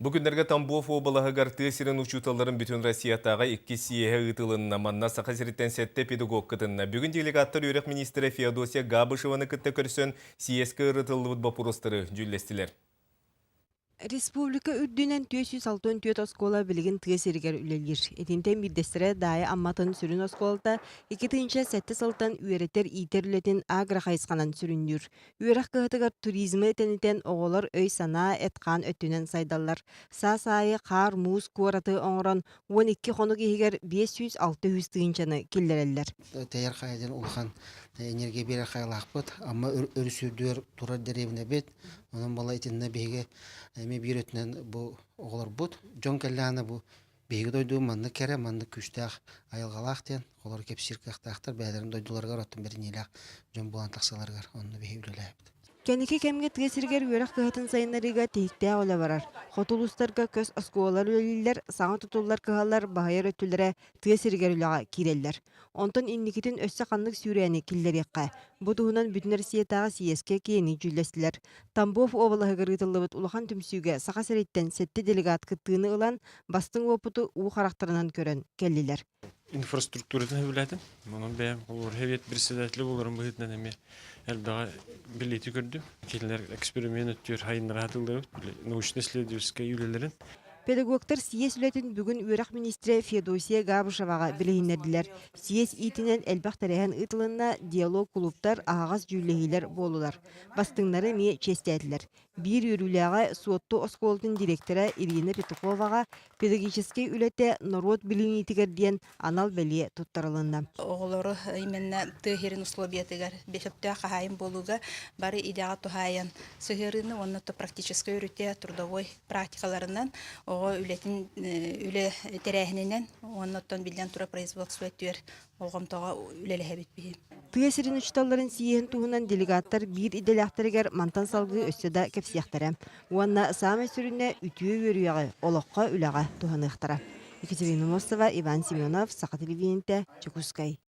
Бүгүннэргэ Тамбов уобалаһыгар сирин учууталларын бүтүн Россиятаааҕы иккис сьеһэ ыытылынна Манна Саха сириттэн сэттэ педагог кытынна. Бүгүн делегаттар үөрэх миниистирэ Феодосия Габышеваны кытта көрсөн сьезкэ ырытыллыбыт боппуруостары жүллестилер. Республика үрдүнен 264 оскуола билигин тыгесиргер үлелир. Этинтен биддестері дайы амматын сүрін оскуолта, 2-тынча сәтті салтан үйереттер итер үлетін агра хайсқанан сүріндүр. Үөрэх кыһытыгар туризмы этенитен оголор өй сана этқан өттүнен сайдаллар. Са-сайы қар, муз, куараты оңыран 12 хонук егер 500-600 тыгынчаны келлереллер. Тәйер қайден улхан энергия бере қайлақпыт, амма өрісүрдер турар деревіне бет, оның бала етініне бейге әме бейретінен бұл оғылар бұд. Жон кәлләні бұл бейге дойду манны кәрі, манны күштәқ айылғалақтен, олар кепсір қақтақтар, бәдерін дойдуларға раттын берін елақ жон бұлан тақсаларғар, оны бейге үлеләйіпті. Кенеке кемге тыгесиргер үөрэх кыһатын сайыннарыга тиһиктээ ола барар. Хотулустарга көс оскуолар үлелилер, саңа тутуллар кыһалар баһайар өттүлләре тыгесиргер үлэҕэ кииреллер. Онтон инникитин өссө ханнык сүүрээни киллериэккэ. Бу туһунан бүтүн Россиятаааҕы сьезкэ киэни жүллэстилер. Тамбов уобалаһыгар ырытыллыбыт улахан түмсүүгэ саха сириттэн сэттэ делегат кыттыны ылан бастыҥ уопуту уу харахтарынан көрөн келлилер. Инфраструктуратын хөвләтен. Моның бәм олар хәвет председателе буларын быһытнан эме әлбәгә билети көрдү. Киләр эксперимент өттүр хайыннар хатылды. Научно-исследовательская юлеләрен. Педагогтар сиес үлетін бүгін үөрэх миниистирэ Феодосия Габышеваға билейінерділер. Сиес итінен әлбақ тәрәһен ытылынна диалог клубтар ағаз жүллехилер болулар. Бастыңнары ме честәділер. Bir үрүләгә суотту оскуолатын директора Ирина Петуховаға педагогический үләтә народ билини тигәрден анал бәлие туттарылынна. Оғылары именно тыгерин условиятыгар бешөптә хаян болуга бары идея тухаян сыгырыны оннотто практический үрүтә трудовой практикаларынан ого үләтин үле тәрәһененен онноттон билдән тура производство өтөр олгомтога үлеле бит. Тыгесирин учууталларын сиэһэн туһунан делегаттар биир иделяхтарыгар мантан салгы өссөдө кепсияхтара. Уанна саамай сүрүнэ үтүө өрүягы олоққа үлэҕэ туһаныахтара. Екатерина Мостова, Иван Семенов, Саха телевидениете, Чекускай.